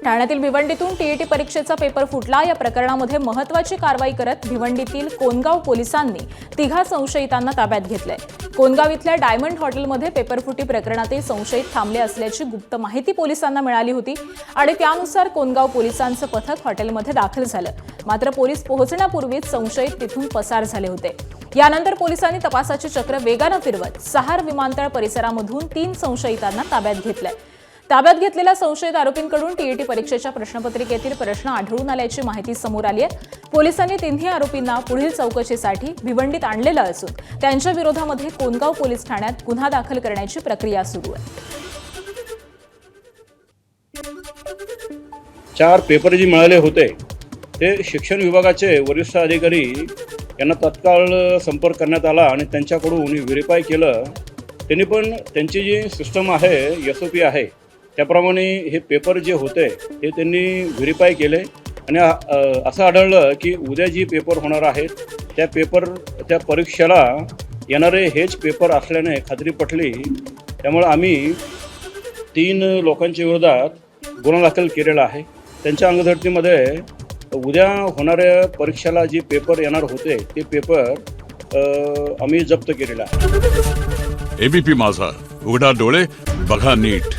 ठाण्यातील भिवंडीतून टीईटी परीक्षेचा पेपर फुटला। या प्रकरणामध्ये महत्त्वाची कारवाई करत भिवंडीतील कोनगाव पोलिसांनी तिघा संशयितांना ताब्यात घेतलंय। कोनगाव इथल्या डायमंड हॉटेलमध्ये पेपरफुटी प्रकरणातील संशयित थांबले असल्याची गुप्त माहिती पोलिसांना मिळाली होती आणि त्यानुसार कोनगाव पोलिसांचं पथक हॉटेलमध्ये दाखल झालं। मात्र पोलीस पोहोचण्यापूर्वीच संशयित तिथून पसार झाले होते। यानंतर पोलिसांनी तपासाची चक्र वेगानं फिरवत सहार विमानतळ परिसरामधून 3 संशयितांना ताब्यात घेतलंय। ताब्यात घेतलेल्या संशयित आरोपींकडून टीईटी परीक्षेच्या प्रश्नपत्रिकेतील प्रश्न आढळून आल्याची माहिती समोर आली आहे। पोलिसांनी तिन्ही आरोपींना पुढील चौकशीसाठी भिवंडीत आणलेलं असून त्यांच्या विरोधामध्ये कोनगाव पोलीस ठाण्यात गुन्हा दाखल करण्याची प्रक्रिया सुरू आहे। 4 पेपर जे मिळाले होते ते शिक्षण विभागाचे वरिष्ठ अधिकारी यांना तत्काळ संपर्क करण्यात आला आणि त्यांच्याकडून व्हेरीफाय केलं। त्यांनी पण त्यांची जी सिस्टम आहे SOP आहे त्याप्रमाणे हे पेपर जे होते हे त्यांनी व्हेरीफाय केले आणि असं आढळलं की उद्या जी पेपर होणार आहेत त्या परीक्षेला येणारे हेच पेपर असल्याने खात्री पटली। त्यामुळे आम्ही 3 लोकांच्या विरोधात गुन्हा दाखल केलेला आहे। त्यांच्या अंगझडतीमध्ये उद्या होणाऱ्या परीक्षेला जे पेपर येणार होते ते पेपर आम्ही जप्त केलेला आहे। ABP माझा, उघडा डोळे बघा नीट।